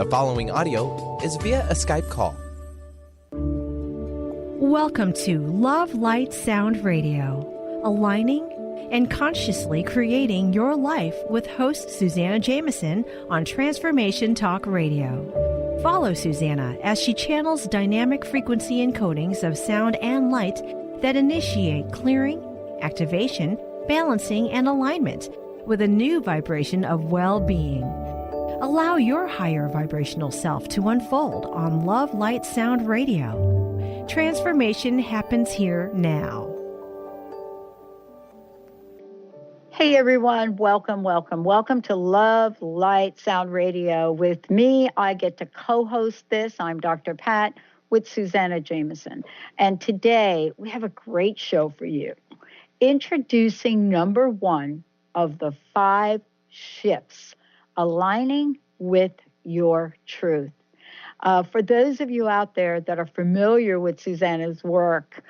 The following audio is via a Skype call. Welcome to LoveLight-Sound Radio, aligning and consciously creating your life with host Suzanna Jamieson on Transformation Talk Radio. Follow Suzanna as she channels dynamic frequency encodings of sound and light that initiate clearing, activation, balancing, and alignment with a new vibration of well-being. Allow your higher vibrational self to unfold on LoveLight-Sound Radio. Transformation happens here now. Hey everyone, welcome to Love, Light, Sound Radio. With me, I get to co-host this. I'm Dr. Pat with Suzanna Jamieson. And today we have a great show for you. Introducing number 1 of the 5 shifts, aligning with your truth. For those of you out there that are familiar with Suzanna's work,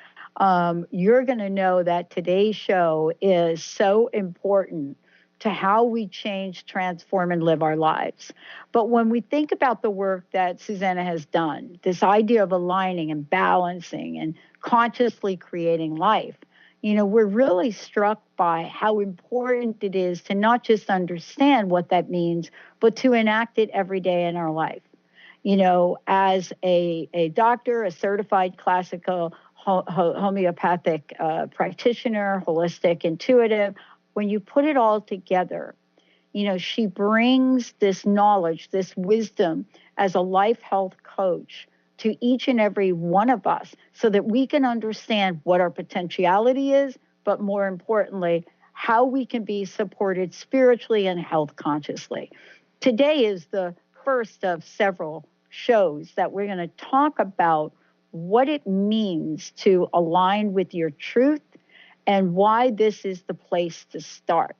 you're going to know that today's show is so important to how we change, transform, and live our lives. But when we think about the work that Suzanna has done, this idea of aligning and balancing and consciously creating life, you know, we're really struck by how important it is to not just understand what that means, but to enact it every day in our life. You know, as a doctor, a certified classical homeopathic practitioner, holistic, intuitive, when you put it all together, you know, she brings this knowledge, this wisdom as a life health coach to each and every one of us so that we can understand what our potentiality is, but more importantly, how we can be supported spiritually and health consciously. Today is the first of several shows that we're going to talk about what it means to align with your truth and why this is the place to start.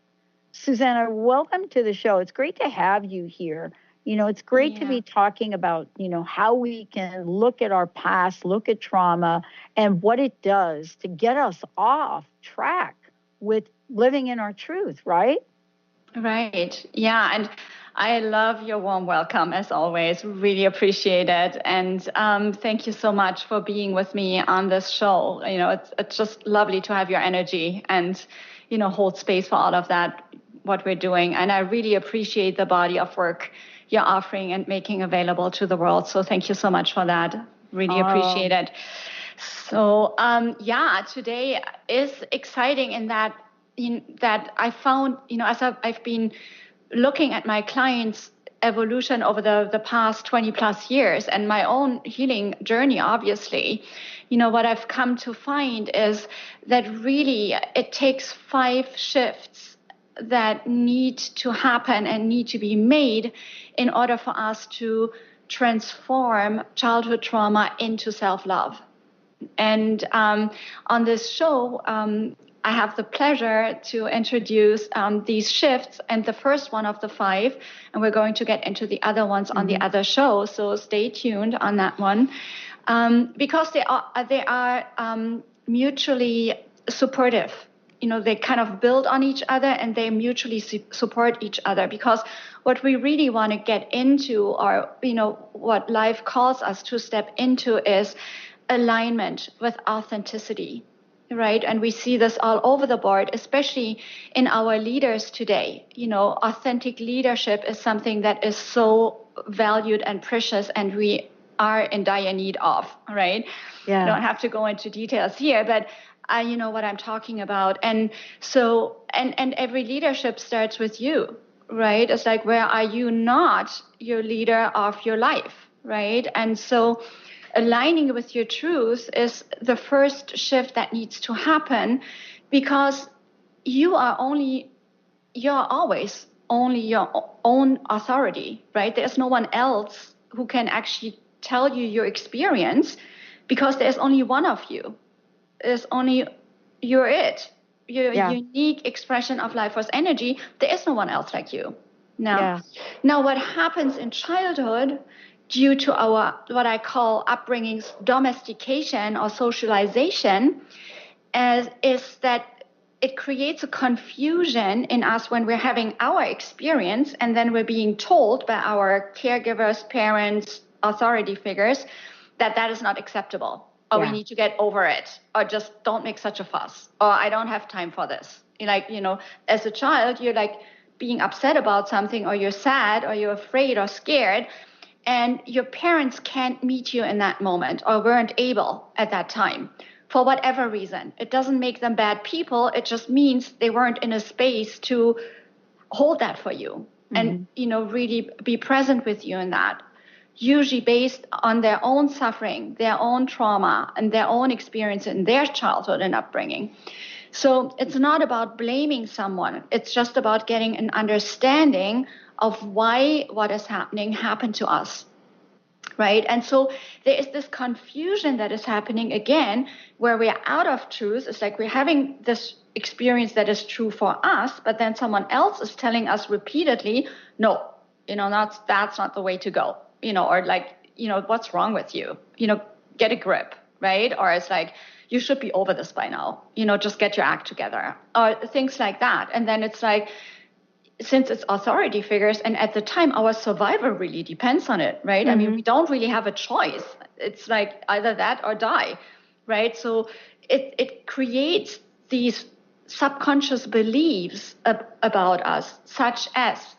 Susanna, welcome to the show. It's great to have you here. You know, it's great to be talking about, you know, how we can look at our past, look at trauma, and what it does to get us off track with living in our truth, right? Right. Yeah. And I love your warm welcome, as always. Really appreciate it. And thank you so much for being with me on this show. You know, it's just lovely to have your energy and, you know, hold space for all of that, what we're doing. And I really appreciate the body of work you're offering and making available to the world. So thank you so much for that. Really appreciate it. So, today is exciting in that I found, you know, as I've been looking at my clients' evolution over the past 20 plus years and my own healing journey, obviously, you know, what I've come to find is that really it takes 5 shifts that need to happen and need to be made in order for us to transform childhood trauma into self-love. And on this show, I have the pleasure to introduce these shifts, and the first one of the 5, and we're going to get into the other ones on the other show, so stay tuned on that one, because they are mutually supportive. You know, they kind of build on each other and they mutually support each other, because what we really want to get into, or, you know, what life calls us to step into, is alignment with authenticity, right? And we see this all over the board, especially in our leaders today. You know, authentic leadership is something that is so valued and precious, and we are in dire need of, right? Yeah. I don't have to go into details here, but you know what I'm talking about. And so, and every leadership starts with you, right? It's like, where are you not your leader of your life, right? And so aligning with your truth is the first shift that needs to happen, because you are always only your own authority, right? There's no one else who can actually tell you your experience, because there's only one of you. Is only you're it. Your unique expression of life force energy. There is no one else like you. Now what happens in childhood, due to our, what I call upbringing's domestication or socialization, is that it creates a confusion in us when we're having our experience and then we're being told by our caregivers, parents, authority figures that is not acceptable, or we need to get over it, or just don't make such a fuss, or I don't have time for this. Like, as a child, you're like being upset about something, or you're sad, or you're afraid or scared, and your parents can't meet you in that moment or weren't able at that time for whatever reason. It doesn't make them bad people. It just means they weren't in a space to hold that for you and, really be present with you in that, usually based on their own suffering, their own trauma, and their own experience in their childhood and upbringing. So it's not about blaming someone. It's just about getting an understanding of why what is happening happened to us, right? And so there is this confusion that is happening again, where we're out of truth. It's like we're having this experience that is true for us, but then someone else is telling us repeatedly, no, that's not the way to go, or like, what's wrong with you? Get a grip, right? Or it's like, you should be over this by now, just get your act together, or things like that. And then it's like, since it's authority figures, and at the time our survival really depends on it, right? I mean, we don't really have a choice. It's like either that or die, right? So it creates these subconscious beliefs about us, such as,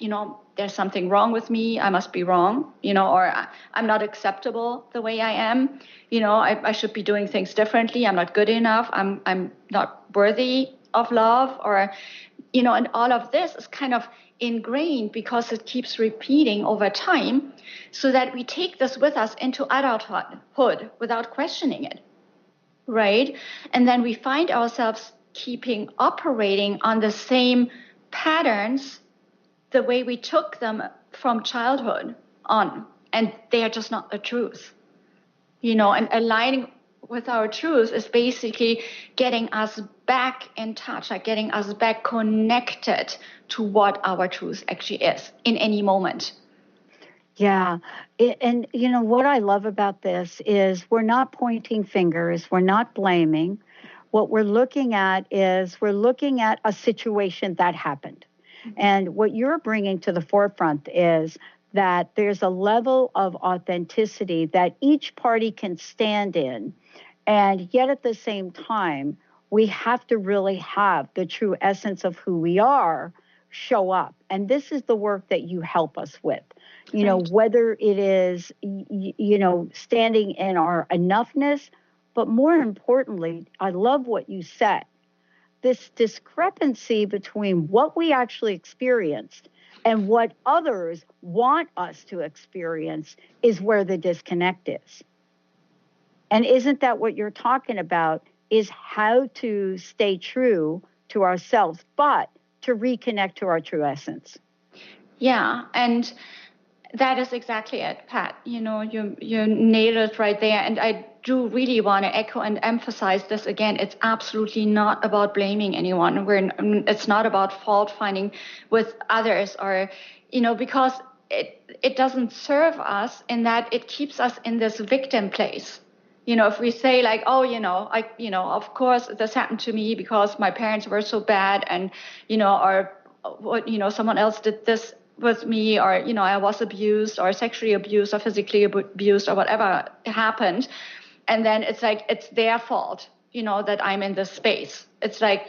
there's something wrong with me, I must be wrong, or I'm not acceptable the way I am, I should be doing things differently, I'm not good enough, I'm not worthy of love, or, and all of this is kind of ingrained because it keeps repeating over time, so that we take this with us into adulthood without questioning it, right? And then we find ourselves operating on the same patterns the way we took them from childhood on, and they are just not the truth, and aligning with our truth is basically getting us back in touch, like getting us back connected to what our truth actually is in any moment. Yeah. And what I love about this is we're not pointing fingers, we're not blaming. What we're looking at is a situation that happened. And what you're bringing to the forefront is that there's a level of authenticity that each party can stand in. And yet at the same time, we have to really have the true essence of who we are show up. And this is the work that you help us with, whether it is, standing in our enoughness, but more importantly, I love what you said. This discrepancy between what we actually experienced and what others want us to experience is where the disconnect is. And isn't that what you're talking about, is how to stay true to ourselves, but to reconnect to our true essence? Yeah, and that is exactly it, Pat. You nailed it right there. And I do really want to echo and emphasize this again. It's absolutely not about blaming anyone. It's not about fault finding with others, or, because it doesn't serve us in that it keeps us in this victim place. If we say like, oh, of course this happened to me because my parents were so bad, and, or what, someone else did this with me, or, I was abused or sexually abused or physically abused or whatever happened. And then it's like, it's their fault, that I'm in this space. It's like,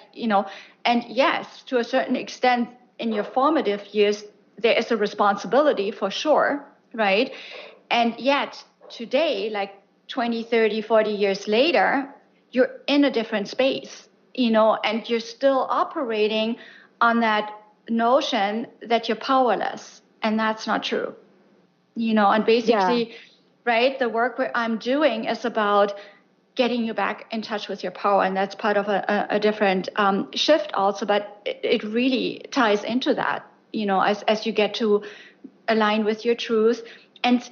and yes, to a certain extent in your formative years, there is a responsibility for sure, right? And yet today, like 20, 30, 40 years later, you're in a different space, and you're still operating on that notion that you're powerless, and that's not true, and basically, right, the work I'm doing is about getting you back in touch with your power, and that's part of a different shift also, but it really ties into that, as you get to align with your truth and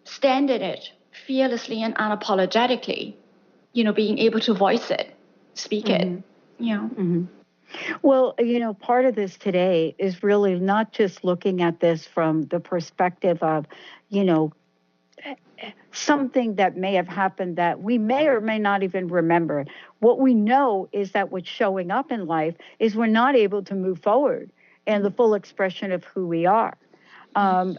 stand in it fearlessly and unapologetically, being able to voice it, speak it, Well, part of this today is really not just looking at this from the perspective of, something that may have happened that we may or may not even remember. What we know is that what's showing up in life is we're not able to move forward in the full expression of who we are. And,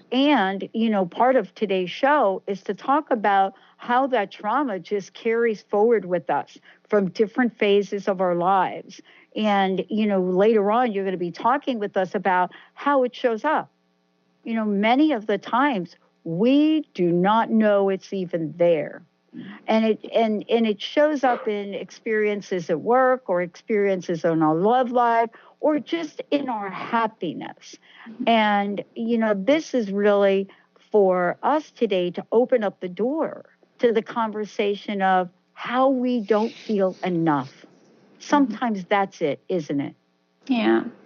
part of today's show is to talk about how that trauma just carries forward with us from different phases of our lives. And, later on, you're going to be talking with us about how it shows up. Many of the times we do not know it's even there. And it shows up in experiences at work or experiences in our love life or just in our happiness. And, this is really for us today to open up the door to the conversation of how we don't feel enough. Sometimes that's it, isn't it?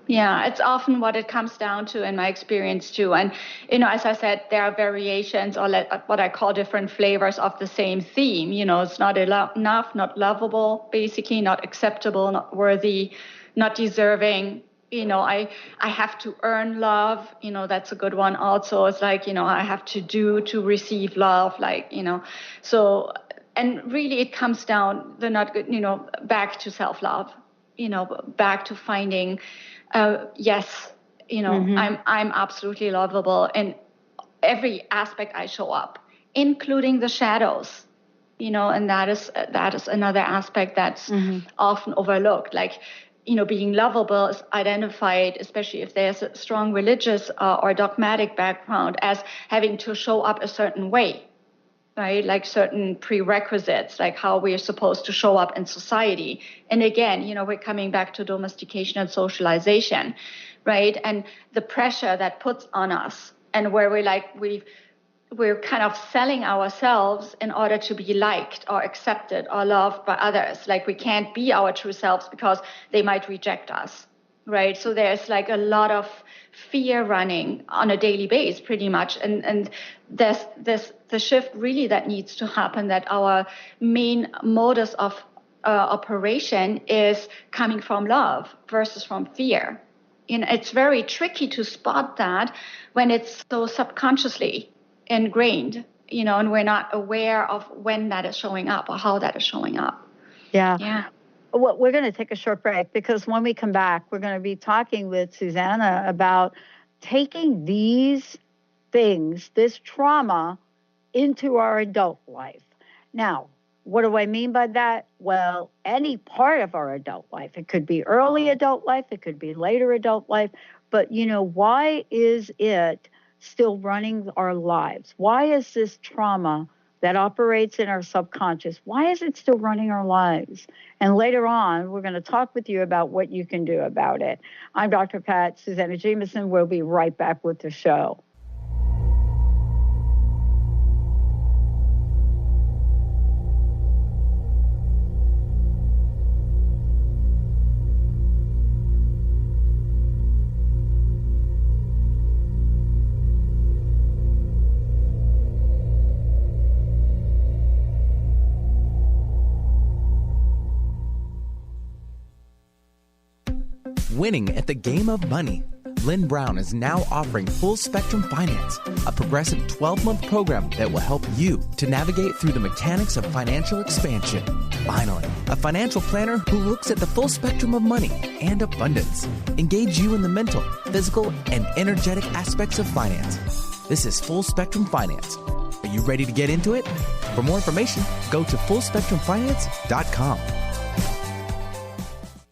Yeah, it's often what it comes down to in my experience too. And, as I said, there are variations or what I call different flavors of the same theme. It's not enough, not lovable, basically not acceptable, not worthy, not deserving. I have to earn love. That's a good one also. It's like, I have to do to receive love, so, and really it comes down, back to self-love, back to finding, yes, I'm absolutely lovable in every aspect I show up, including the shadows, and that is another aspect that's often overlooked. Like, being lovable is identified, especially if there's a strong religious or dogmatic background, as having to show up a certain way, right? Like certain prerequisites, like how we're supposed to show up in society. And again, we're coming back to domestication and socialization, right? And the pressure that puts on us, and where we're kind of selling ourselves in order to be liked or accepted or loved by others. Like we can't be our true selves because they might reject us, right? So there's like a lot of fear running on a daily basis, pretty much. And there's the shift really that needs to happen, that our main modus of operation is coming from love versus from fear. It's very tricky to spot that when it's so subconsciously ingrained, and we're not aware of when that is showing up or how that is showing up. Yeah. Well, we're going to take a short break, because when we come back, we're going to be talking with Suzanna about taking these things, this trauma, into our adult life. Now, what do I mean by that? Well, any part of our adult life. It could be early adult life. It could be later adult life. But, why is it still running our lives? Why is this trauma that operates in our subconscious, why is it still running our lives? And later on, we're going to talk with you about what you can do about it. I'm Dr. Pat. Suzanna Jamieson. We'll be right back with the show. Winning at the game of money. Lynn Brown is now offering Full Spectrum Finance, a progressive 12-month program that will help you to navigate through the mechanics of financial expansion. Finally, a financial planner who looks at the full spectrum of money and abundance. Engage you in the mental, physical, and energetic aspects of finance. This is Full Spectrum Finance. Are you ready to get into it? For more information, go to fullspectrumfinance.com.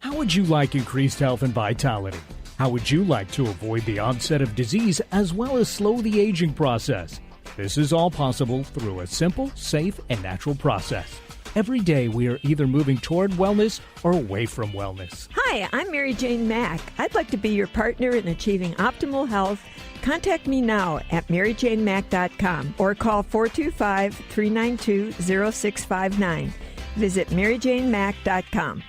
How would you like increased health and vitality? How would you like to avoid the onset of disease as well as slow the aging process? This is all possible through a simple, safe, and natural process. Every day we are either moving toward wellness or away from wellness. Hi, I'm Mary Jane Mack. I'd like to be your partner in achieving optimal health. Contact me now at maryjanemack.com or call 425-392-0659. Visit maryjanemack.com.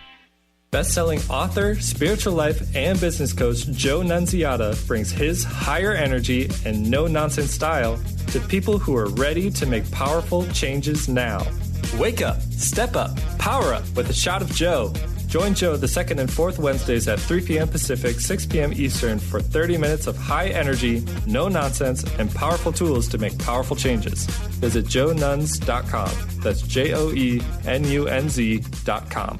Best-selling author, spiritual life, and business coach Joe Nunziata brings his higher energy and no-nonsense style to people who are ready to make powerful changes now. Wake up, step up, power up with a shot of Joe. Join Joe the second and fourth Wednesdays at 3 p.m. Pacific, 6 p.m. Eastern for 30 minutes of high energy, no nonsense, and powerful tools to make powerful changes. Visit joenunz.com. That's JOENUNZ.com.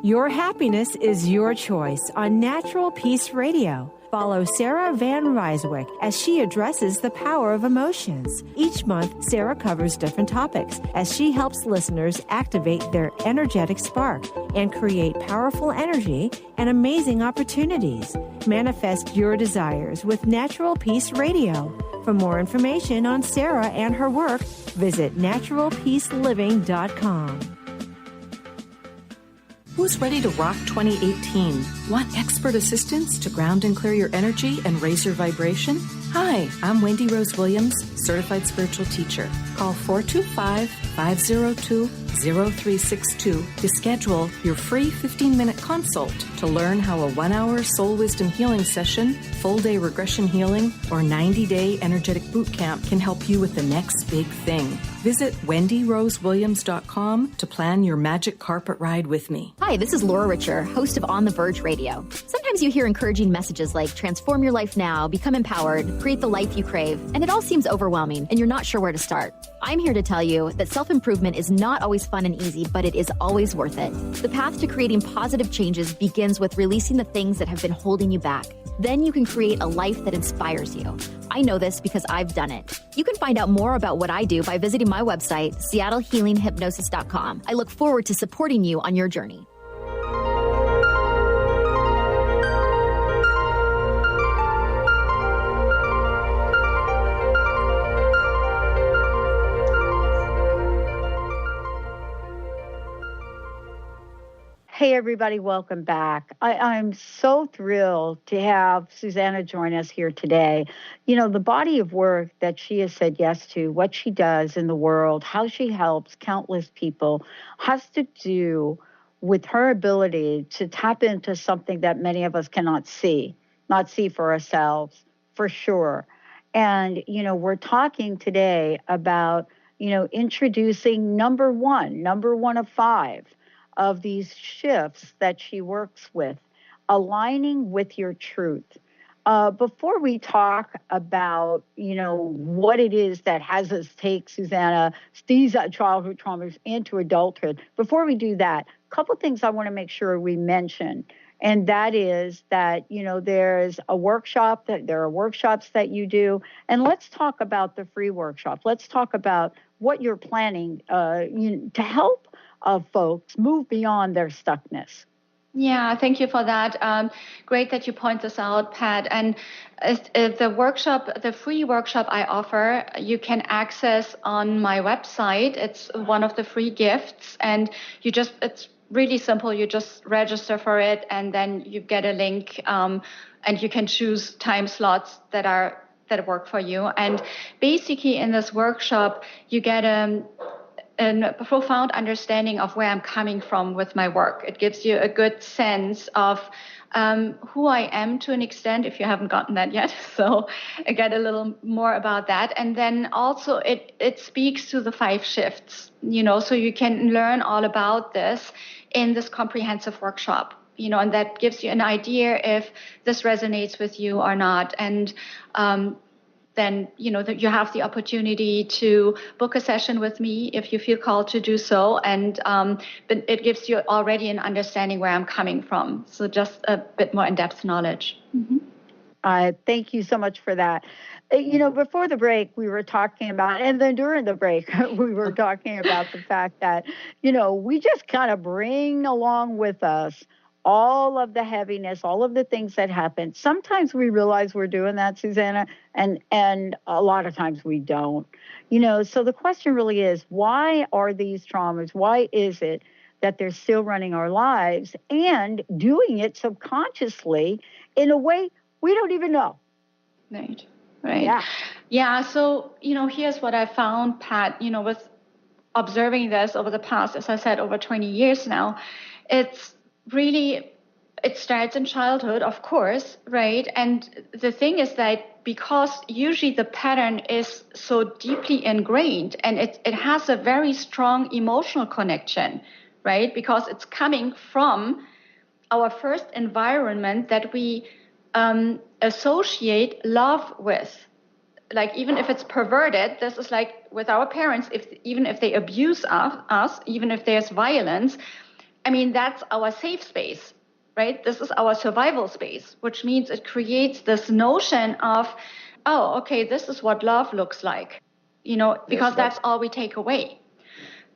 Your happiness is your choice on Natural Peace Radio. Follow Sarah Van Ryswick as she addresses the power of emotions. Each month, Sarah covers different topics as she helps listeners activate their energetic spark and create powerful energy and amazing opportunities. Manifest your desires with Natural Peace Radio. For more information on Sarah and her work, visit naturalpeaceliving.com. Who's ready to rock 2018? Want expert assistance to ground and clear your energy and raise your vibration? Hi, I'm Wendy Rose Williams, Certified Spiritual Teacher. Call 425-502-0362 to schedule your free 15-minute consult to learn how a 1-hour soul wisdom healing session, full-day regression healing, or 90-day energetic boot camp can help you with the next big thing. Visit wendyrosewilliams.com to plan your magic carpet ride with me. Hi, this is Laura Richer, host of On the Verge Radio. Sometimes you hear encouraging messages like transform your life now, become empowered, create the life you crave, and it all seems overwhelming and you're not sure where to start. I'm here to tell you that self-improvement is not always fun and easy, but it is always worth it. The path to creating positive changes begins with releasing the things that have been holding you back. Then you can create a life that inspires you. I know this because I've done it. You can find out more about what I do by visiting my website, seattlehealinghypnosis.com. I look forward to supporting you on your journey. Hey, everybody, welcome back. I'm so thrilled to have Suzanna join us here today. You know, the body of work that she has said yes to, what she does in the world, how she helps countless people, has to do with her ability to tap into something that many of us cannot see, not see for ourselves, for sure. And, you know, we're talking today about, you know, introducing number one of 5 of these shifts that she works with, aligning with your truth. Before we talk about, you know, what it is that has us take Suzanna, these childhood traumas into adulthood, before we do that, a couple things I want to make sure we mention. And that is that, you know, there are workshops that you do. And let's talk about the free workshop. Let's talk about what you're planning to help folks move beyond their stuckness. Yeah, thank you for that. Great that you point this out, Pat. And the free workshop I offer, you can access on my website. It's one of the free gifts, and it's really simple. You just register for it, and then you get a link, and you can choose time slots that work for you. And basically, in this workshop, you get a profound understanding of where I'm coming from with my work. It gives you a good sense of who I am to an extent, if you haven't gotten that yet. So I get a little more about that. And then also it speaks to the 5 shifts, you know, so you can learn all about this in this comprehensive workshop, you know, and that gives you an idea if this resonates with you or not. And then, you know, that you have the opportunity to book a session with me if you feel called to do so. And but it gives you already an understanding where I'm coming from. So just a bit more in-depth knowledge. Mm-hmm. Thank you so much for that. You know, before the break, we were talking about, and then during the break, we were talking about the fact that, you know, we just kind of bring along with us all of the heaviness, all of the things that happen. Sometimes we realize we're doing that, Suzanna, and a lot of times we don't. You know, so the question really is, why are these traumas? Why is it that they're still running our lives and doing it subconsciously in a way we don't even know? Right. Yeah. So, you know, here's what I found, Pat, you know, with observing this over the past, as I said, over 20 years now, it starts in childhood, of course, right? And the thing is that because usually the pattern is so deeply ingrained and it has a very strong emotional connection, right? Because it's coming from our first environment that we associate love with. Like, even if it's perverted, this is like with our parents, even if they abuse us, even if there's violence, I mean, that's our safe space, right? This is our survival space, which means it creates this notion of, oh, okay, this is what love looks like, because that's all we take away.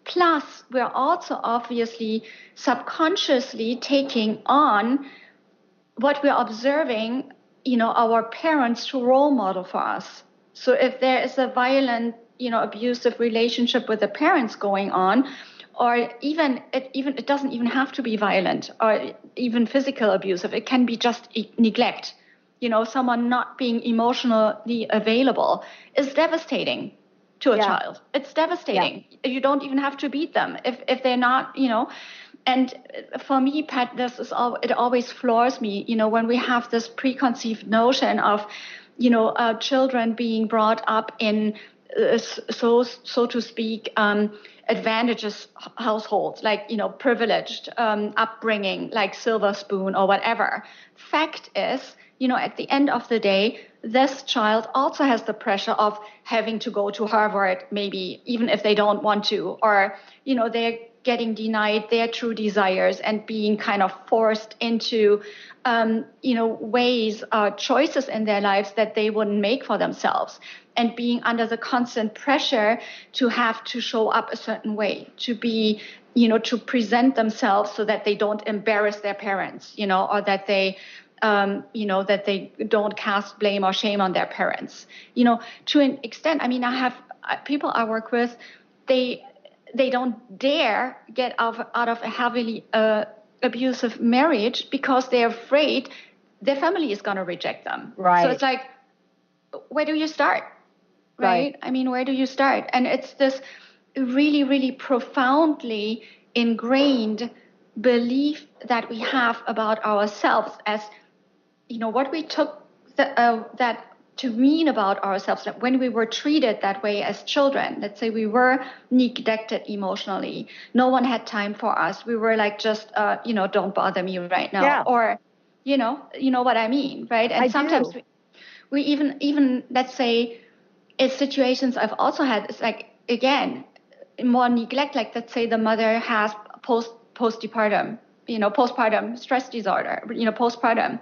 Plus, we're also obviously subconsciously taking on what we're observing, our parents to role model for us. So if there is a violent, abusive relationship with the parents going on, or it doesn't even have to be violent or even physical abusive. It can be just neglect. Someone not being emotionally available is devastating to a child. It's devastating. Yeah. You don't even have to beat them if they're not, And for me, Pat, it always floors me, when we have this preconceived notion of, children being brought up in, so to speak, advantageous households, like, privileged upbringing, like silver spoon or whatever. Fact is, at the end of the day, this child also has the pressure of having to go to Harvard, maybe, even if they don't want to, or, they're getting denied their true desires and being kind of forced into, ways, choices in their lives that they wouldn't make for themselves, and being under the constant pressure to have to show up a certain way, to be, to present themselves so that they don't embarrass their parents, or that they, that they don't cast blame or shame on their parents. To an extent, I mean, I have people I work with, they don't dare get out of a heavily abusive marriage because they're afraid their family is going to reject them. Right. So it's like, where do you start? Right? I mean, where do you start? And it's this really, really profoundly ingrained belief that we have about ourselves as, what we took that to mean about ourselves when we were treated that way as children. Let's say we were neglected emotionally. No one had time for us. We were like, just, don't bother me right now. Yeah. Or, you know what I mean, right? And sometimes we even, let's say, in situations I've also had, it's like, again, more neglect, like let's say the mother has postpartum stress disorder, postpartum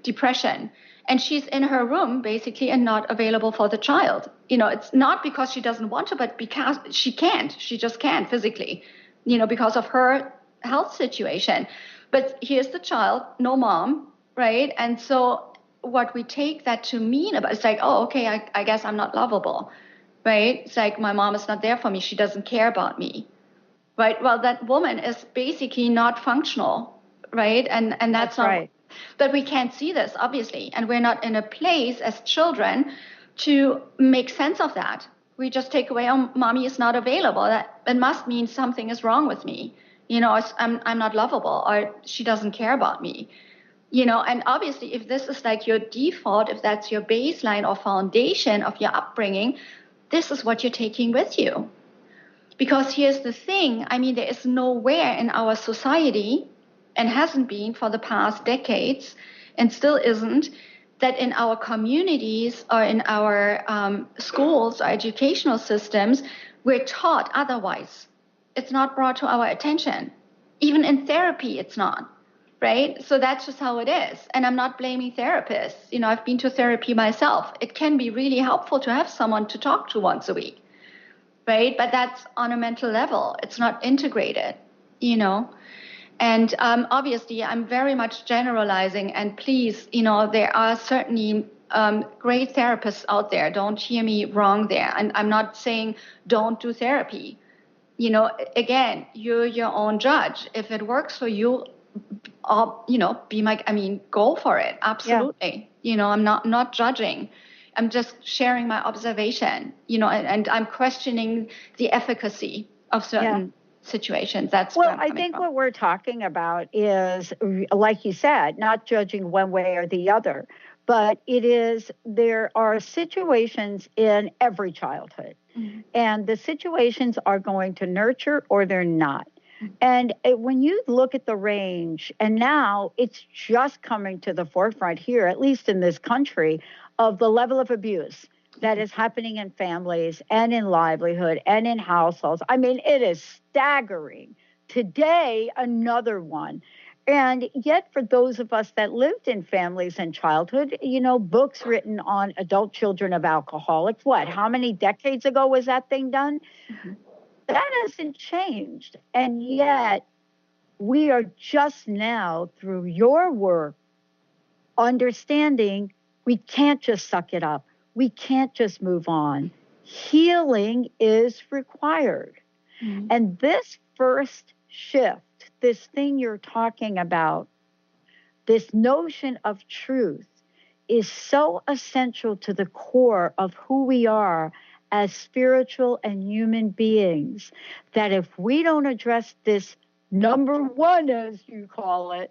depression. And she's in her room basically and not available for the child. It's not because she doesn't want to, but because she can't. She just can't physically, because of her health situation. But here's the child, no mom, right? And so what we take that to mean about, it's like, oh, okay, I guess I'm not lovable, right? It's like my mom is not there for me. She doesn't care about me, right? Well, that woman is basically not functional, right? And that's not right. But we can't see this, obviously, and we're not in a place as children to make sense of that. We just take away, oh, mommy is not available. That must mean something is wrong with me. I'm not lovable, or she doesn't care about me. And obviously, if this is like your default, if that's your baseline or foundation of your upbringing, this is what you're taking with you. Because here's the thing, I mean, there is nowhere in our society, and hasn't been for the past decades, and still isn't, that in our communities or in our schools or educational systems, we're taught otherwise. It's not brought to our attention. Even in therapy, it's not, right? So that's just how it is. And I'm not blaming therapists. I've been to therapy myself. It can be really helpful to have someone to talk to once a week, right? But that's on a mental level. It's not integrated, And obviously, I'm very much generalizing. And please, there are certainly great therapists out there. Don't hear me wrong there. And I'm not saying don't do therapy. Again, you're your own judge. If it works for you, go for it. Absolutely. Yeah. I'm not judging. I'm just sharing my observation, and I'm questioning the efficacy of certain situations. That's well, I think what we're talking about is, like you said, not judging one way or the other, but there are situations in every childhood, and the situations are going to nurture or they're not. And when you look at the range, and now it's just coming to the forefront here, at least in this country, of the level of abuse that is happening in families and in livelihood and in households. I mean, it is staggering. Today, another one. And yet, for those of us that lived in families and childhood, books written on adult children of alcoholics, how many decades ago was that thing done? Mm-hmm. That hasn't changed. And yet, we are just now, through your work, understanding we can't just suck it up. We can't just move on. Healing is required. Mm-hmm. And this first shift, this thing you're talking about, this notion of truth, is so essential to the core of who we are as spiritual and human beings, that if we don't address this number one, as you call it,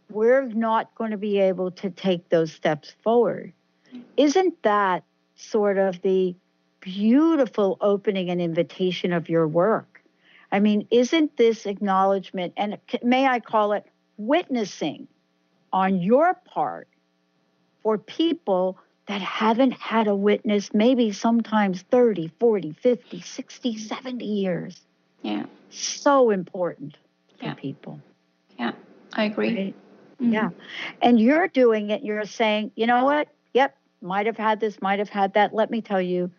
we're not going to be able to take those steps forward. Isn't that sort of the beautiful opening and invitation of your work? I mean, isn't this acknowledgement, and may I call it witnessing on your part for people that haven't had a witness, maybe sometimes 30, 40, 50, 60, 70 years? Yeah. So important for people. Yeah, I agree. Right? Mm-hmm. Yeah. And you're doing it, you're saying, you know what? Yep, might have had this, might have had that. Let me tell you,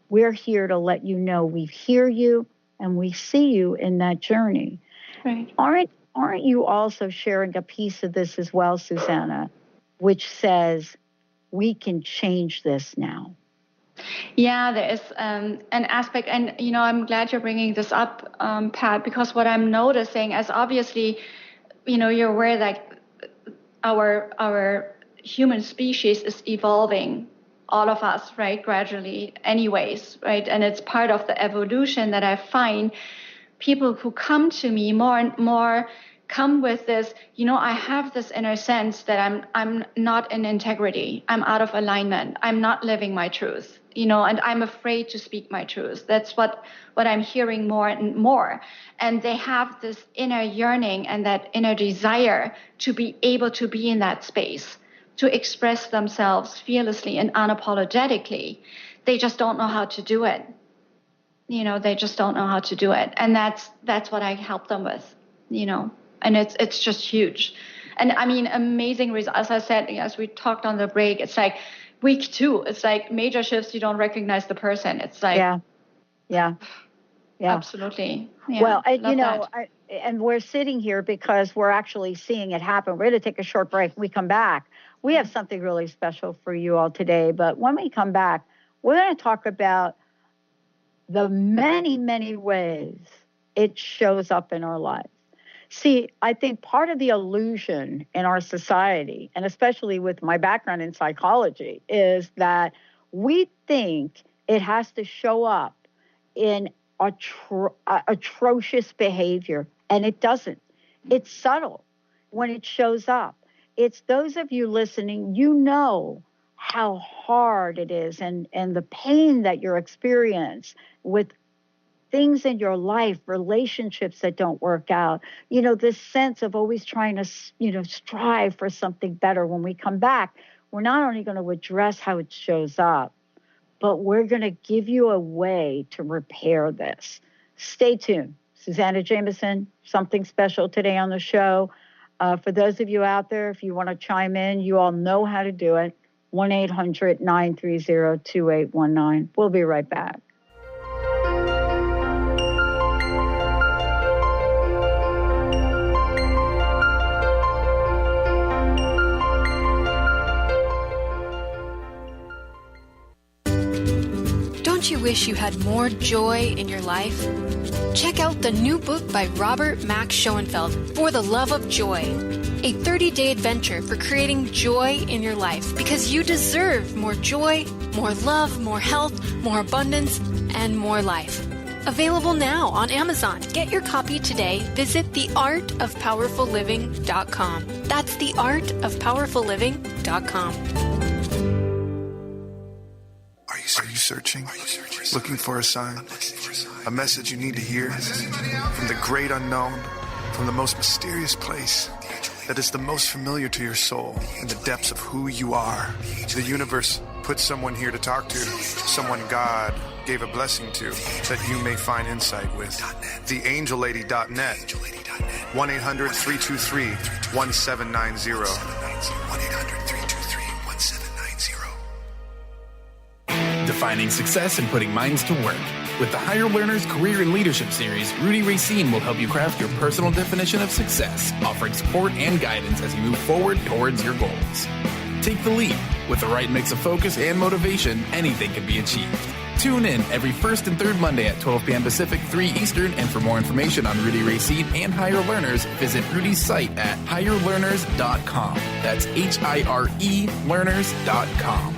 we're here to let you know we hear you and we see you in that journey. Right. Aren't you also sharing a piece of this as well, Suzanna, which says we can change this now? Yeah, there is an aspect, and I'm glad you're bringing this up, Pat, because what I'm noticing is obviously, you're aware that our human species is evolving, all of us, right, gradually anyways, right? And it's part of the evolution that I find people who come to me more and more come with this, I have this inner sense that I'm not in integrity. I'm out of alignment. I'm not living my truth, and I'm afraid to speak my truth. That's what I'm hearing more and more. And they have this inner yearning and that inner desire to be able to be in that space, to express themselves fearlessly and unapologetically. They just don't know how to do it. They just don't know how to do it. And that's what I help them with, and it's just huge. And I mean, amazing results. As I said, as we talked on the break, it's like week 2, it's like major shifts. You don't recognize the person. It's like, yeah. Absolutely. Yeah, well, and we're sitting here because we're actually seeing it happen. We're going to take a short break. When we come back, we have something really special for you all today. But when we come back, we're going to talk about the many, many ways it shows up in our lives. See, I think part of the illusion in our society, and especially with my background in psychology, is that we think it has to show up in atrocious behavior, and it doesn't. It's subtle when it shows up. It's those of you listening, how hard it is and the pain that you're experiencing with things in your life, relationships that don't work out, this sense of always trying to, strive for something better. When we come back, we're not only going to address how it shows up, but we're going to give you a way to repair this. Stay tuned. Suzanna Jamieson, something special today on the show. For those of you out there, if you want to chime in, you all know how to do it. 1-800-930-2819. We'll be right back. Don't you wish you had more joy in your life? Check out the new book by Robert Max Schoenfeld, For the Love of Joy, a 30-day adventure for creating joy in your life, because you deserve more joy, more love, more health, more abundance, and more life. Available now on Amazon. Get your copy today. Visit theartofpowerfulliving.com. That's theartofpowerfulliving.com. Are you searching? Looking for a sign? A message you need to hear from the great unknown, from the most mysterious place that is the most familiar to your soul in the depths of who you are. The universe put someone here to talk to, someone God gave a blessing to, that you may find insight with. TheAngelLady.net. 1-800-323-1790. 1-800-323-1790. Defining success and putting minds to work. With the Higher Learners Career and Leadership Series, Rudy Racine will help you craft your personal definition of success, offering support and guidance as you move forward towards your goals. Take the lead. With the right mix of focus and motivation, anything can be achieved. Tune in every first and third Monday at 12 p.m. Pacific, 3 Eastern, and for more information on Rudy Racine and Higher Learners, visit Rudy's site at higherlearners.com. That's HIRE learners.com.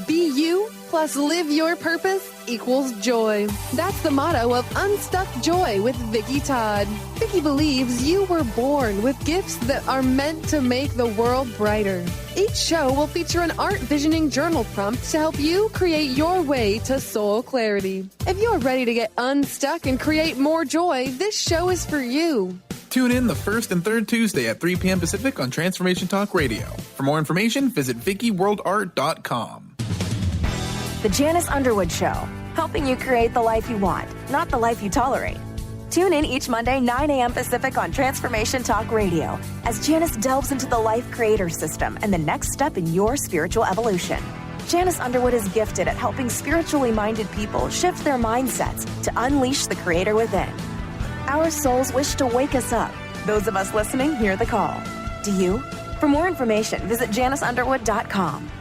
Be you plus live your purpose equals joy. That's the motto of Unstuck Joy with Vicki Todd. Vicki believes you were born with gifts that are meant to make the world brighter. Each show will feature an art visioning journal prompt to help you create your way to soul clarity. If you're ready to get unstuck and create more joy, this show is for you. Tune in the first and third Tuesday at 3 p.m. Pacific on Transformation Talk Radio. For more information, visit VickiWorldArt.com. The Janice Underwood Show, helping you create the life you want, not the life you tolerate. Tune in each Monday, 9 a.m. Pacific on Transformation Talk Radio as Janice delves into the life creator system and the next step in your spiritual evolution. Janice Underwood is gifted at helping spiritually minded people shift their mindsets to unleash the creator within. Our souls wish to wake us up. Those of us listening hear the call. Do you? For more information, visit JaniceUnderwood.com.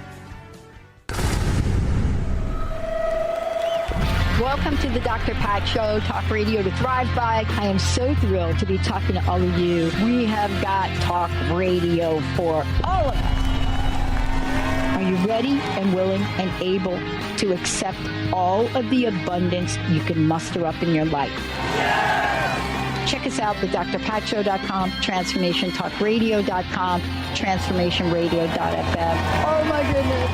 Welcome to the Dr. Pat Show, Talk Radio to Thrive By. I am so thrilled to be talking to all of you. We have got talk radio for all of us. Are you ready and willing and able to accept all of the abundance you can muster up in your life? Yeah! Check us out at drpatshow.com, transformationtalkradio.com, transformationradio.fm. Oh my goodness.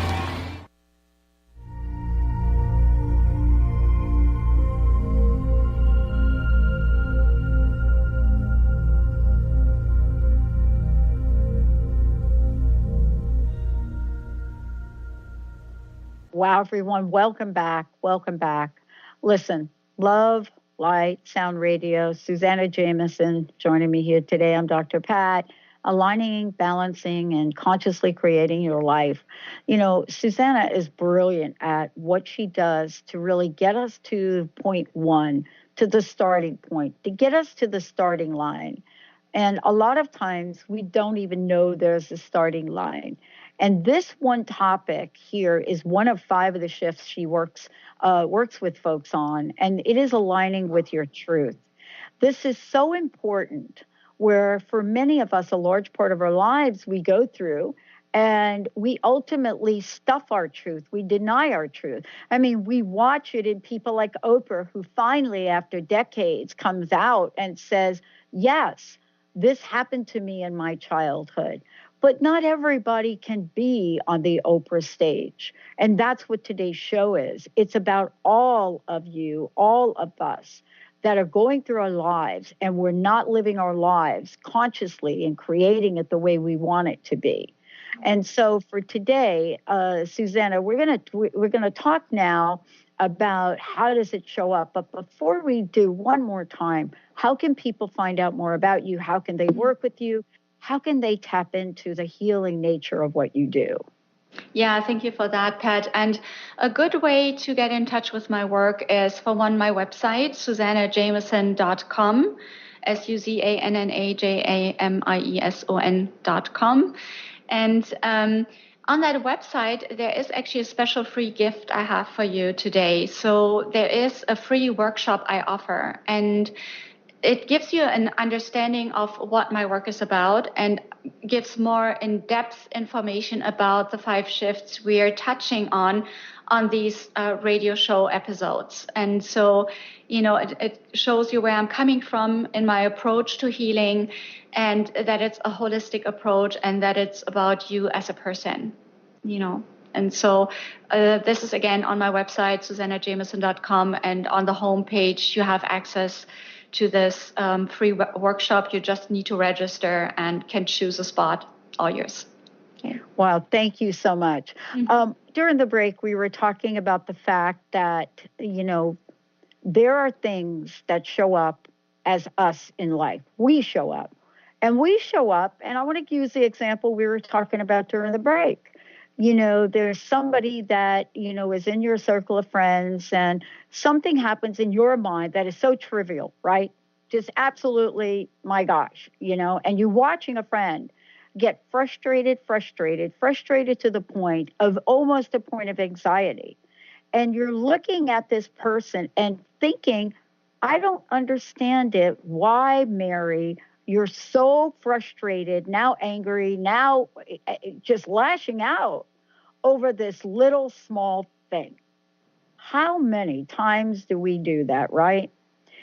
Wow, everyone, welcome back. Welcome back. Listen, Love, Light, Sound Radio, Suzanna Jamieson joining me here today. I'm Dr. Pat, aligning, balancing, and consciously creating your life. You know, Suzanna is brilliant at what she does to really get us to point one, to the starting point, to get us to the starting line. And a lot of times we don't even know there's a starting line. And this one topic here is one of 5 of the shifts she works with folks on, and it is aligning with your truth. This is so important, where for many of us, a large part of our lives we go through, and we ultimately stuff our truth. We deny our truth. I mean, we watch it in people like Oprah, who finally, after decades, comes out and says, yes, this happened to me in my childhood. But not everybody can be on the Oprah stage. And that's what today's show is. It's about all of you, all of us that are going through our lives, and we're not living our lives consciously and creating it the way we want it to be. And so for today, Suzanna, we're gonna talk now about how does it show up. But before we do, one more time, how can people find out more about you? How can they work with you? How can they tap into the healing nature of what you do? Yeah, thank you for that, Pat. And a good way to get in touch with my work is, for one, my website, SuzannaJamieson.com, SuzannaJamieson.com. And on that website, there is actually a special free gift I have for you today. So there is a free workshop I offer, and it gives you an understanding of what my work is about and gives more in-depth information about the 5 shifts we are touching on these radio show episodes. And so, you know, it shows you where I'm coming from in my approach to healing, and that it's a holistic approach and that it's about you as a person, you know. And so this is, again, on my website, SuzannaJameson.com, and on the homepage, you have access to this free workshop. You just need to register and can choose a spot. All yours. Okay. Wow, thank you so much. During the break, we were talking about the fact that, there are things that show up as us in life. We show up. And I want to use the example we were talking about during the break. There's somebody that, is in your circle of friends, and something happens in your mind that is so trivial, right? Just absolutely, my gosh, and you're watching a friend get frustrated to the point of almost a point of anxiety. And you're looking at this person and thinking, I don't understand it. Why, Mary? You're so frustrated, now angry, now just lashing out over this little small thing. How many times do we do that, right?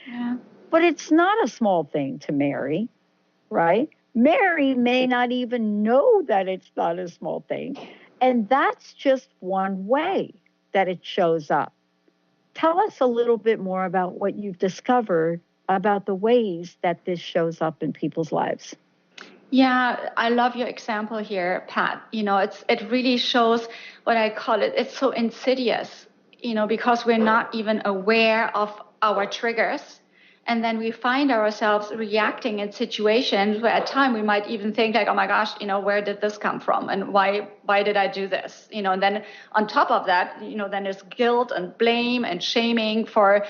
Yeah. But it's not a small thing to Mary, right? Mary may not even know that it's not a small thing. And that's just one way that it shows up. Tell us a little bit more about what you've discovered about the ways that this shows up in people's lives. Yeah, I love your example here, Pat. It really shows what I call it. It's so insidious, because we're not even aware of our triggers. And then we find ourselves reacting in situations where at time we might even think like, oh my gosh, where did this come from? And why did I do this? And then on top of that, then there's guilt and blame and shaming for,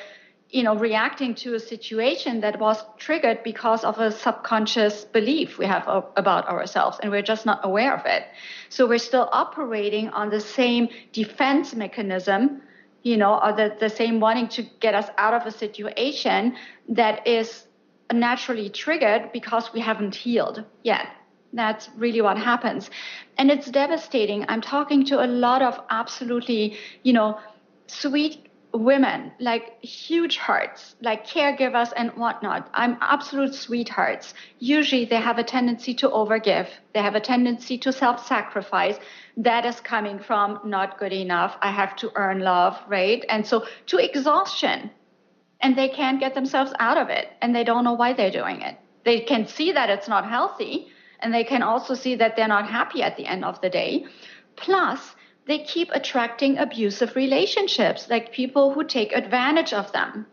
reacting to a situation that was triggered because of a subconscious belief we have about ourselves, and we're just not aware of it. So we're still operating on the same defense mechanism, or the same wanting to get us out of a situation that is naturally triggered because we haven't healed yet. That's really what happens. And it's devastating. I'm talking to a lot of absolutely, sweet women, like huge hearts, like caregivers and whatnot. I'm absolute sweethearts. Usually they have a tendency to overgive. They have a tendency to self-sacrifice. That is coming from not good enough. I have to earn love, right? And so to exhaustion. And they can't get themselves out of it. And they don't know why they're doing it. They can see that it's not healthy. And they can also see that they're not happy at the end of the day. Plus, they keep attracting abusive relationships, like people who take advantage of them,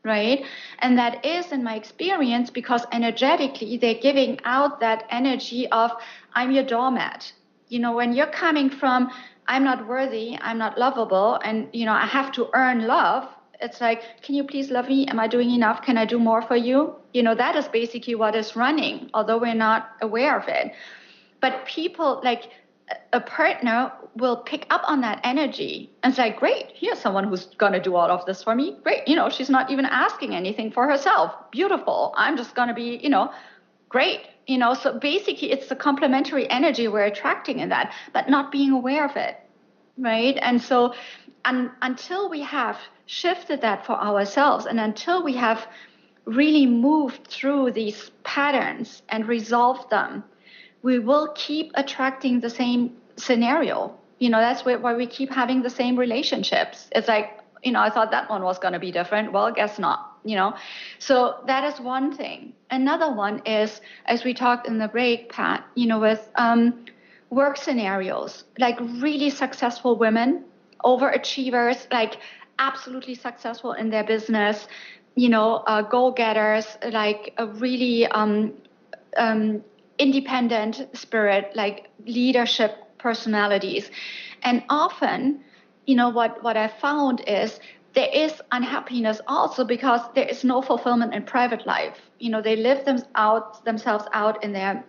right? And that is, in my experience, because energetically they're giving out that energy of, I'm your doormat. When you're coming from, I'm not worthy, I'm not lovable, and, I have to earn love, it's like, can you please love me? Am I doing enough? Can I do more for you? That is basically what is running, although we're not aware of it. But people, like a partner, will pick up on that energy and say, great, here's someone who's going to do all of this for me. Great. She's not even asking anything for herself. Beautiful. I'm just going to be, great. So basically it's the complementary energy we're attracting in that, but not being aware of it. Right. And so until we have shifted that for ourselves, and until we have really moved through these patterns and resolved them, we will keep attracting the same scenario. That's why we keep having the same relationships. It's like, I thought that one was going to be different. Well, guess not, So that is one thing. Another one is, as we talked in the break, Pat, with work scenarios, like really successful women, overachievers, like absolutely successful in their business, go-getters, like a really independent spirit, like leadership personalities. And often, what I found is there is unhappiness also because there is no fulfillment in private life. They live themselves out in their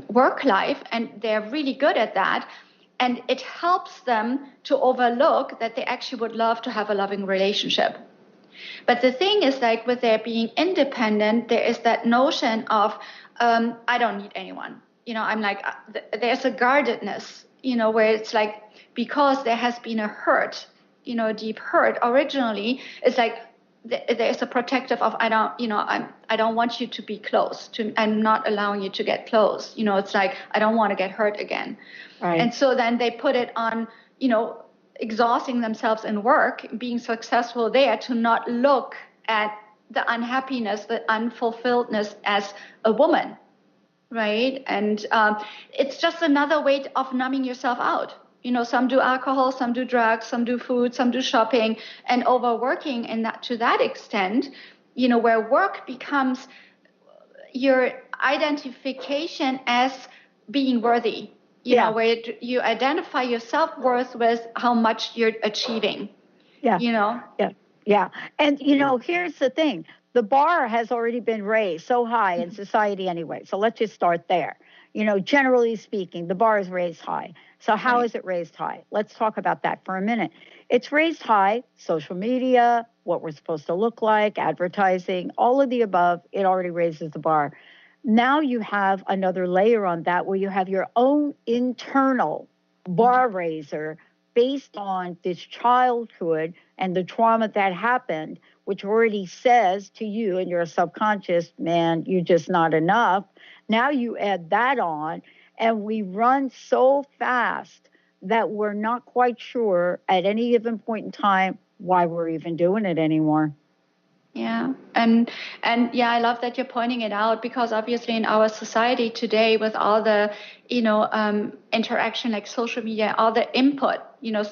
work life, and they're really good at that. And it helps them to overlook that they actually would love to have a loving relationship. But the thing is, like with their being independent, there is that notion of, I don't need anyone. I'm like, there's a guardedness, where it's like, because there has been a hurt, a deep hurt originally, it's like, there's a protective of, I don't want you to be close to, I'm not allowing you to get close. It's like, I don't want to get hurt again. Right. And so then they put it on, exhausting themselves in work, being successful there, to not look at the unhappiness, the unfulfilledness as a woman. Right. And it's just another way of numbing yourself out. Some do alcohol, some do drugs, some do food, some do shopping, and overworking. And that, to that extent, where work becomes your identification as being worthy, where you identify your self-worth with how much you're achieving. Yeah. Yeah. And, here's the thing. The bar has already been raised so high in society anyway. So let's just start there. Generally speaking, the bar is raised high. So how is it raised high? Let's talk about that for a minute. It's raised high, social media, what we're supposed to look like, advertising, all of the above. It already raises the bar. Now you have another layer on that where you have your own internal bar raiser based on this childhood and the trauma that happened, which already says to you in your subconscious, man, you're just not enough. Now you add that on, and we run so fast that we're not quite sure at any given point in time why we're even doing it anymore. Yeah. And yeah, I love that you're pointing it out, because obviously in our society today, with all the, interaction like social media, all the input,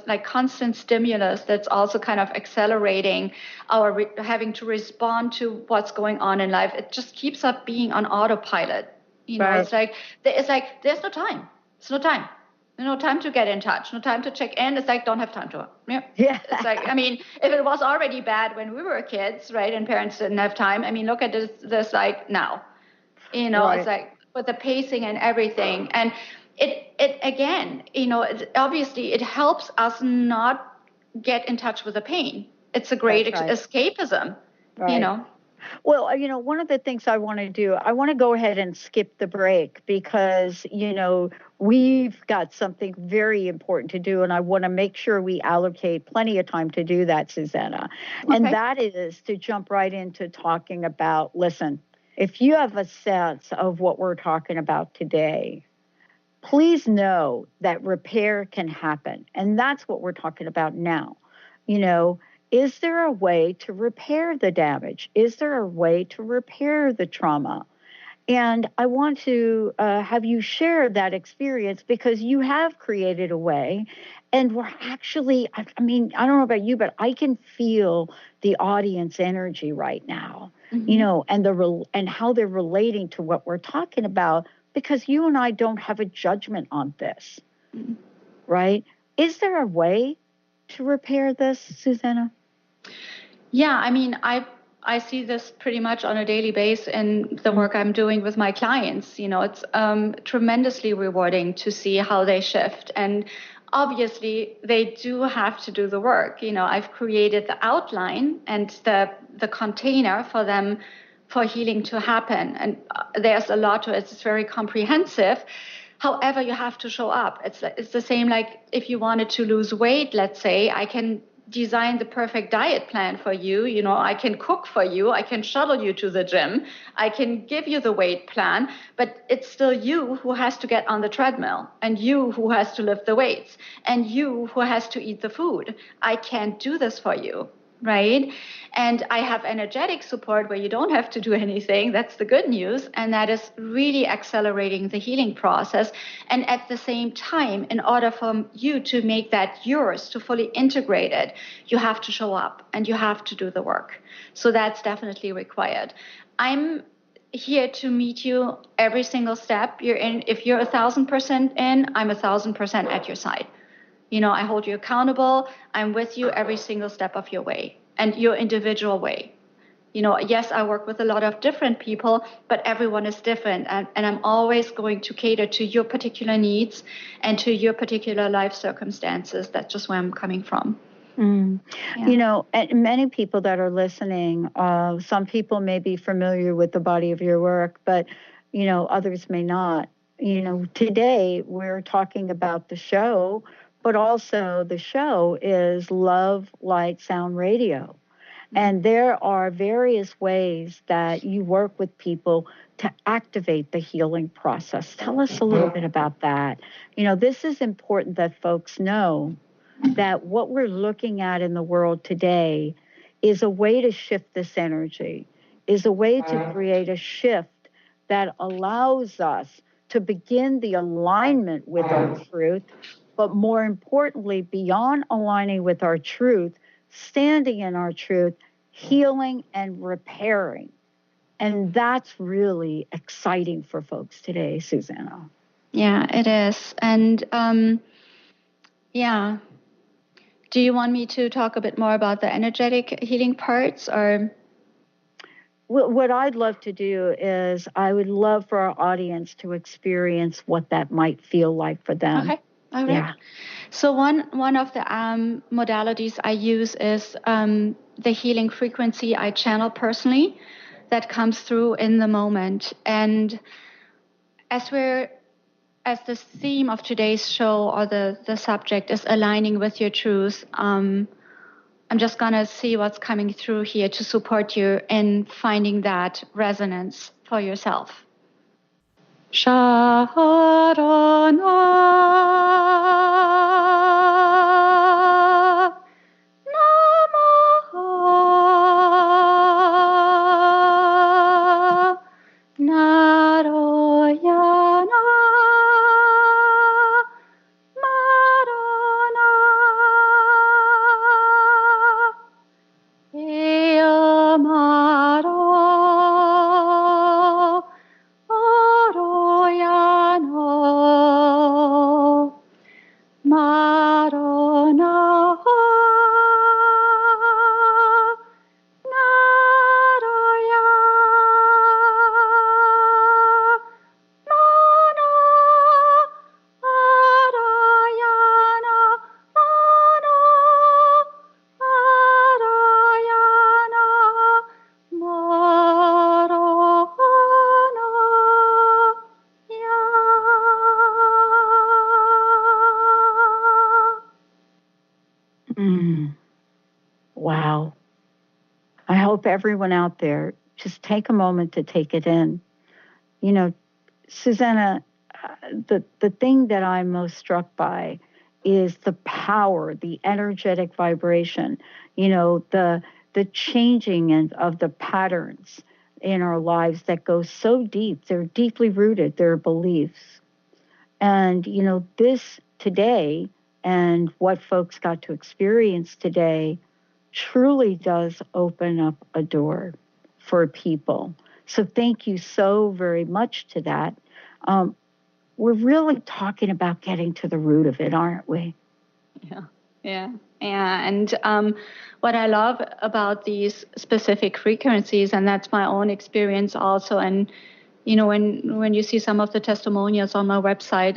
like constant stimulus, that's also kind of accelerating our having to respond to what's going on in life. It just keeps us being on autopilot. Right. It's like there's no time. It's no time. No time to get in touch, no time to check in. It's like, don't have time to. Yeah. It's like, if it was already bad when we were kids, right, and parents didn't have time, look at this like now. Right. It's like with the pacing and everything. And it again, obviously it helps us not get in touch with the pain. It's a great escapism, Right. Well, one of the things I want to do, I want to go ahead and skip the break because, we've got something very important to do, and I want to make sure we allocate plenty of time to do that, Suzanna. Okay. And that is to jump right into talking about, listen, if you have a sense of what we're talking about today, please know that repair can happen. And that's what we're talking about now. Is there a way to repair the damage? Is there a way to repair the trauma? And I want to have you share that experience, because you have created a way. And we're actually, I don't know about you, but I can feel the audience energy right now, and how they're relating to what we're talking about, because you and I don't have a judgment on this, right? Is there a way to repair this, Suzanna? Yeah, I see this pretty much on a daily basis in the work I'm doing with my clients. It's tremendously rewarding to see how they shift. And obviously, they do have to do the work. I've created the outline and the container for them for healing to happen. And there's a lot to it. It's very comprehensive. However, you have to show up. It's the same like if you wanted to lose weight, let's say, I can design the perfect diet plan for you. I can cook for you. I can shuttle you to the gym. I can give you the weight plan, but it's still you who has to get on the treadmill, and you who has to lift the weights, and you who has to eat the food. I can't do this for you. Right? And I have energetic support where you don't have to do anything. That's the good news. And that is really accelerating the healing process. And at the same time, in order for you to make that yours, to fully integrate it, you have to show up and you have to do the work. So that's definitely required. I'm here to meet you every single step you're in. If you're 1,000% in, I'm 1,000% at your side. I hold you accountable. I'm with you every single step of your way and your individual way. Yes, I work with a lot of different people, but everyone is different. And I'm always going to cater to your particular needs and to your particular life circumstances. That's just where I'm coming from. Yeah. And many people that are listening, some people may be familiar with the body of your work, but, others may not. Today we're talking about the show, but also the show is Love, Light, Sound Radio. And there are various ways that you work with people to activate the healing process. Tell us a little bit about that. This is important that folks know that what we're looking at in the world today is a way to shift this energy, is a way to create a shift that allows us to begin the alignment with our truth, but more importantly, beyond aligning with our truth, standing in our truth, healing and repairing. And that's really exciting for folks today, Suzanna. Yeah, it is. And do you want me to talk a bit more about the energetic healing parts, or? What I'd love to do is I would love for our audience to experience what that might feel like for them. Okay. All right. Yeah. So one of the modalities I use is the healing frequency I channel personally that comes through in the moment. And as the theme of today's show, or the subject is aligning with your truth, I'm just going to see what's coming through here to support you in finding that resonance for yourself. Sharana Namaha Narayana Marana Amaro Oroyano Marana Wow. I hope everyone out there just take a moment to take it in. Suzanna, the thing that I'm most struck by is the power, the energetic vibration, the changing of the patterns in our lives that go so deep. They're deeply rooted, they're beliefs. And, this today and what folks got to experience today truly does open up a door for people. So thank you so very much to that. We're really talking about getting to the root of it, aren't we? Yeah. And what I love about these specific frequencies, and that's my own experience also, and when you see some of the testimonials on my website,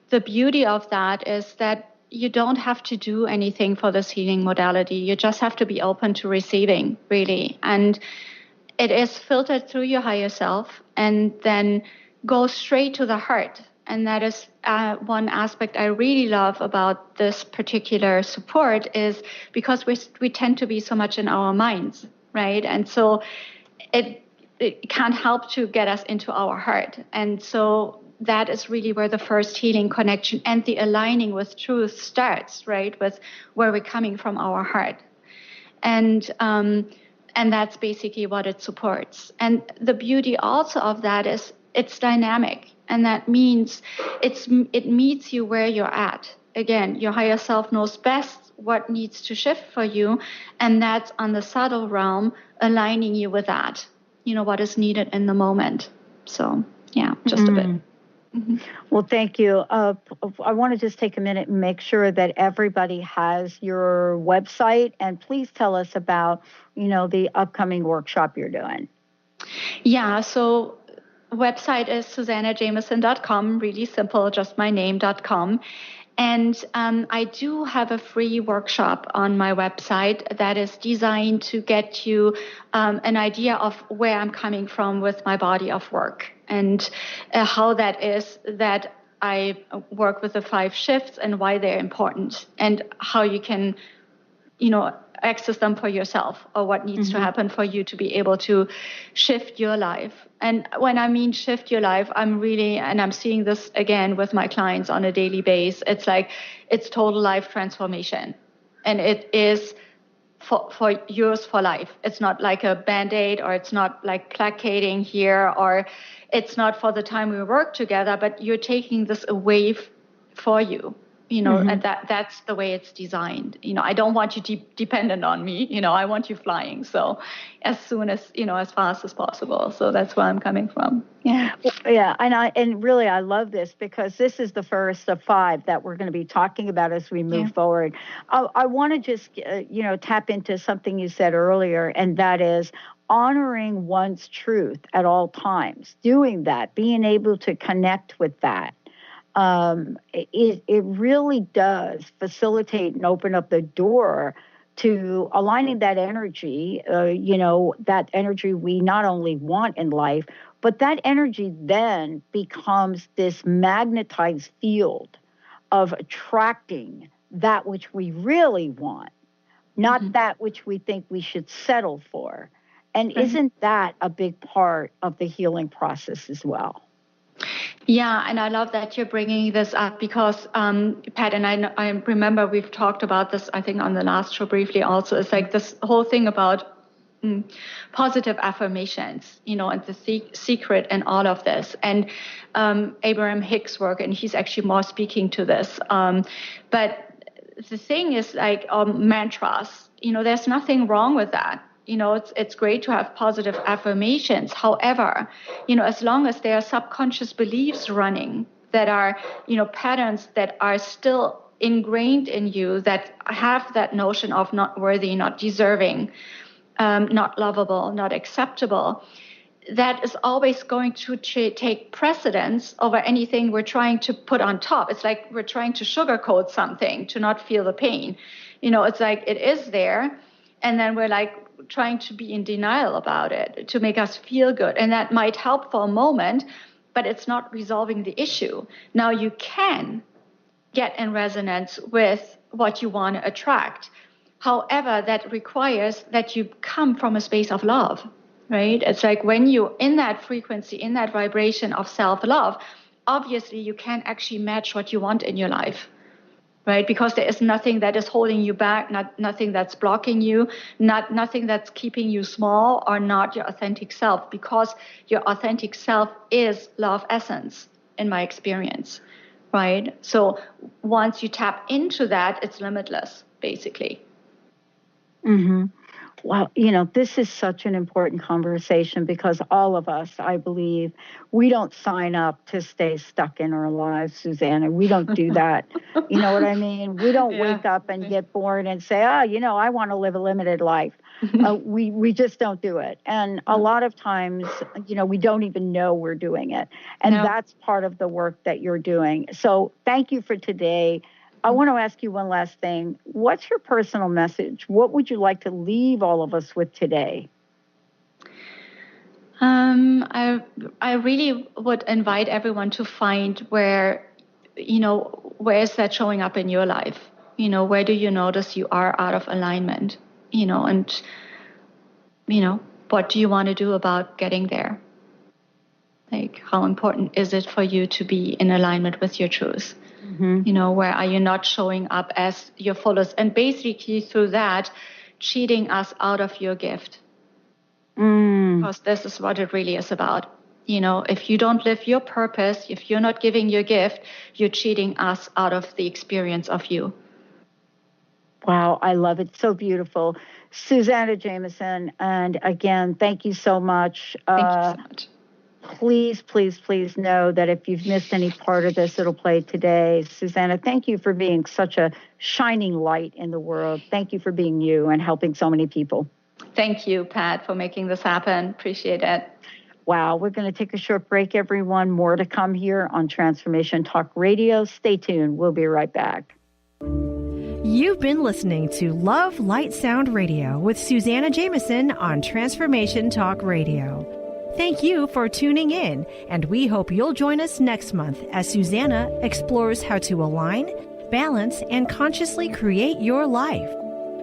the beauty of that is that you don't have to do anything for this healing modality. You just have to be open to receiving, really. And it is filtered through your higher self and then goes straight to the heart. And that is one aspect I really love about this particular support, is because we tend to be so much in our minds, right? And so it can't help to get us into our heart. And so that is really where the first healing connection and the aligning with truth starts, right? With where we're coming from, our heart. And that's basically what it supports. And the beauty also of that is it's dynamic. And that means it meets you where you're at. Again, your higher self knows best what needs to shift for you. And that's on the subtle realm, aligning you with that, what is needed in the moment. So, yeah, just a bit. Mm-hmm. Well, thank you. I want to just take a minute and make sure that everybody has your website, and please tell us about, the upcoming workshop you're doing. Yeah, so website is SuzannaJameson.com, really simple, just my name.com. And I do have a free workshop on my website that is designed to get you an idea of where I'm coming from with my body of work, and how that is that I work with the 5 shifts and why they're important, and how you can access them for yourself, or what needs to happen for you to be able to shift your life. And when I mean shift your life, I'm seeing this again with my clients on a daily basis. It's total life transformation. And it is for yours for life. It's not like a Band-Aid, or it's not like placating here, or it's not for the time we work together, but you're taking this away for you. And that's the way it's designed. I don't want you dependent on me. I want you flying. So as soon as, as fast as possible. So that's where I'm coming from. Yeah. Yeah. And really, I love this, because this is the first of 5 that we're going to be talking about as we move forward. I want to just, tap into something you said earlier, and that is honoring one's truth at all times, doing that, being able to connect with that. It really does facilitate and open up the door to aligning that energy, that energy we not only want in life, but that energy then becomes this magnetized field of attracting that which we really want, not that which we think we should settle for. And isn't that a big part of the healing process as well? Yeah, and I love that you're bringing this up, because Pat, and I remember we've talked about this, I think, on the last show briefly also. It's like this whole thing about positive affirmations, and the secret and all of this. And Abraham Hicks' work, and he's actually more speaking to this. But the thing is, like, mantras, there's nothing wrong with that. It's great to have positive affirmations. However, as long as there are subconscious beliefs running that are, patterns that are still ingrained in you, that have that notion of not worthy, not deserving, not lovable, not acceptable, that is always going to take precedence over anything we're trying to put on top. It's like we're trying to sugarcoat something to not feel the pain. It's like it is there, and then we're like trying to be in denial about it to make us feel good. And that might help for a moment, but it's not resolving the issue. Now, you can get in resonance with what you want to attract. However, that requires that you come from a space of love, right? It's like when you're in that frequency, in that vibration of self-love, obviously you can actually match what you want in your life. Right, because there is nothing that is holding you back, nothing that's blocking you, nothing that's keeping you small or not your authentic self, because your authentic self is love essence, in my experience, right? So once you tap into that, it's limitless, basically. Mm-hmm. Well, this is such an important conversation, because all of us, I believe, we don't sign up to stay stuck in our lives, Suzanna. We don't do that. You know what I mean? We don't wake up and get born and say, I want to live a limited life. We just don't do it. And a lot of times, we don't even know we're doing it. And that's part of the work that you're doing. So thank you for today. I want to ask you one last thing. What's your personal message? What would you like to leave all of us with today? I really would invite everyone to find where is that showing up in your life? Where do you notice you are out of alignment? And what do you want to do about getting there? Like, how important is it for you to be in alignment with your truth? Mm-hmm. Where are you not showing up as your fullest? And basically through that, cheating us out of your gift. Because this is what it really is about. If you don't live your purpose, if you're not giving your gift, you're cheating us out of the experience of you. Wow, I love it. So beautiful. Suzanna Jamieson, and again, thank you so much. Thank you so much. Please, please, please know that if you've missed any part of this, it'll play today. Suzanna, thank you for being such a shining light in the world. Thank you for being you and helping so many people. Thank you, Pat, for making this happen. Appreciate it. Wow, we're going to take a short break, everyone. More to come here on Transformation Talk Radio. Stay tuned. We'll be right back. You've been listening to Love, Light, Sound Radio with Suzanna Jamieson on Transformation Talk Radio. Thank you for tuning in, and we hope you'll join us next month as Suzanna explores how to align, balance, and consciously create your life.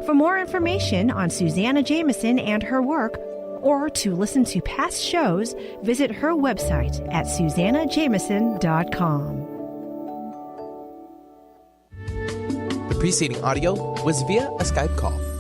For more information on Suzanna Jamieson and her work, or to listen to past shows, visit her website at SuzannaJamieson.com. The preceding audio was via a Skype call.